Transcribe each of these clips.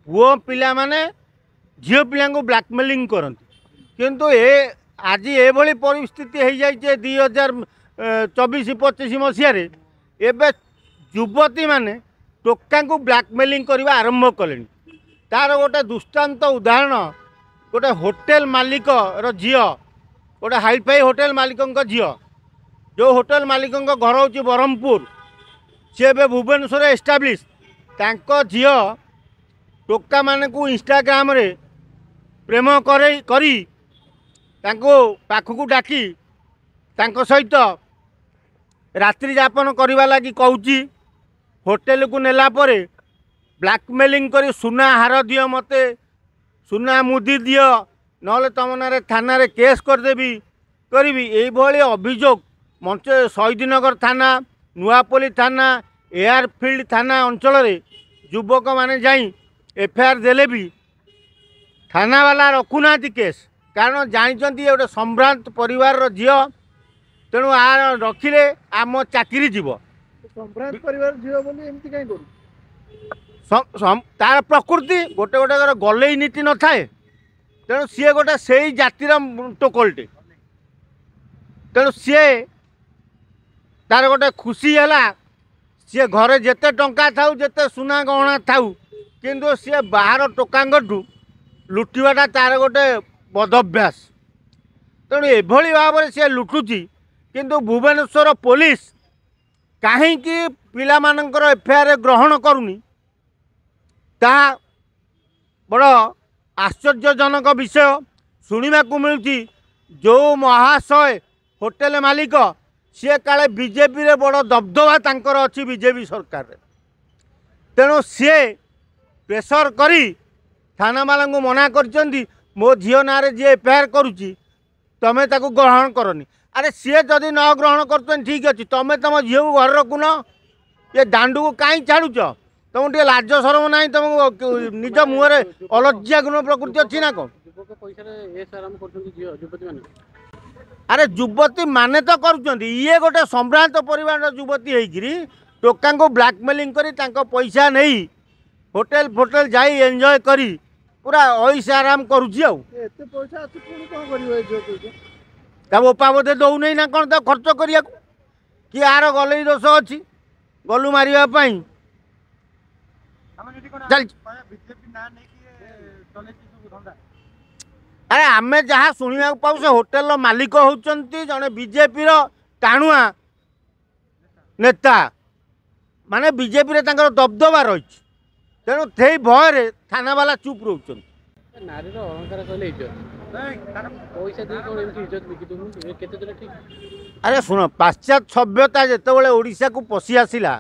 पुओ पिला माने झील पिला ब्लाकमेलिंग करती किंतु ए आज ये परिस्थिति हो जाए 2024-25 मसीह एवं युवती माने टोका को ब्लाकमेलिंग करने आरंभ कले। तार गोटे दुष्टांत उदाहरण गोटे होटेल मालिक झी गोटे हाईफाई होटेल मालिक झी जो होटेल मालिक घर हूँ ब्रह्मपुर सी ए भुवनेश्वर एस्टाब्लीश झी टोका मान को इंस्टाग्राम रे प्रेम करी पाखक डाकी सहित रात्रि यापन करने लगी कहूँ होटेल को नेला परे ब्लैकमेलिंग करी सुना हार दियो मते सुना मुदी दियो नले तुम ना थाना रे केस करदेवी करी ये अभियोग मंच शहीदनगर थाना नुआपल्ली थाना एयरफील्ड थाना अंचल रे युवक माने जाई एफआईआर देले भी थाना वाला रखुना केस कारण जानते गोटे संभ्रांत परिवार झी तेणु आ रखिले आम चाकरी जीव संभ्रांत परिवार झील बोली एमती कहीं करू तार प्रकृति गोटे गोटे गले नीति न थाए तेणु सी गोटे से जातिर टोकलटे तेणु सी तार गोटे खुशी है सी घरे जेते टंका थाउ जेते सुना गहना थाउ किंतु सी बाहर टोकांगठू लुटिवाटा तार गोटे बदभ्यास तेणु एभली भाव में सी लुटुची किंतु भुवनेश्वर पुलिस कहीं पिला मानकर एफआईआर ग्रहण करुनी ता बड़ आश्चर्यजनक विषय शुणा मिलूँ जो महाशय होटेल मालिक सी काले बीजेपी रे बड़ दबदबा तांकर अच्छी बीजेपी सरकार रे तेणु सी प्रेसर करी थाना वाला को मना कर मो झील ना जी एफआईआर करुच्ची तमें ताकू ग्रहण करनी अरे सी जदि न ग्रहण कर ठीक अच्छे तुम तुम झील को घर रखुन ये दांडू को कहीं छाड़ुच तुमको टे लाज सरम ना तुमको निज मुहर अलज्जा गुण प्रकृति अच्छी ना कौन अरे युवती माने तो करुँच ये गोटे संभ्रांत परिवार युवती होगी टोका को ब्लैकमेलिंग करी पैसा नहीं होटेल फोटेल जाई एंजॉय करी पूरा ऐश आराम करुच्ची बोपा बोधे दौ नहीं ना कौन खर्च करिया कि यार गले दोष अच्छी गलु मारे चल अरे आमे जहाँ शुणा पाऊ से होटेल मालिक होती जड़े बीजेपी टाणुआ नेता माने बीजेपी रे तांकर दबदबा रही तेणु से भय थाना वाला चुप रोच नारीर अहंकार कहले पैसा दे कोन एमती इज्जत बिकी दउ केते देले ठीक अरे सुन पाश्चात्य सभ्यता जितेबाला ओडिशा को पशि आसिला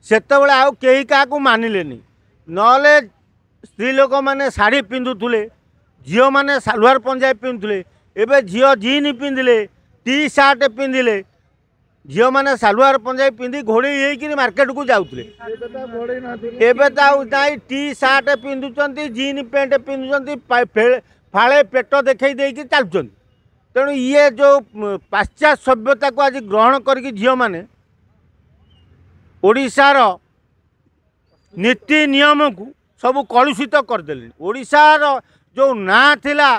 सेतेबाला आउ केही काहाकू मानिलेनी नले स्त्री लोक माने साड़ी पिंधुले झील माने सालुआर पंजाबी पिंधुले एबे झील जीन पिंधिले टी सार्ट पिंधिले झील माने सालुआर पंजाबी पिंधि घोड़े होकर मार्केट को जाऊले एबे तो टी सार्ट पिंधुचंती जीन पेंट पिंधुचंती फाड़े पेट देखई देकी चलुचंती तेणु ये जो पाश्चात्य सभ्यता को आज ग्रहण करके झील माने ओडिशार नीति नियम को सब कलुषित करदेले ओडिशार जो ना थिला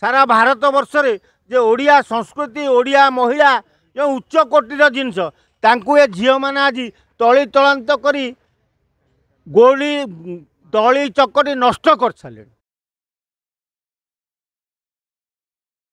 सारा भारत वर्ष रे जे ओडिया संस्कृति ओडिया महिला जो उच्च कोटीर जिनस तांकु ए झील माने आज तली तलांत करी गोली दली चकटी नष्ट कर सारे।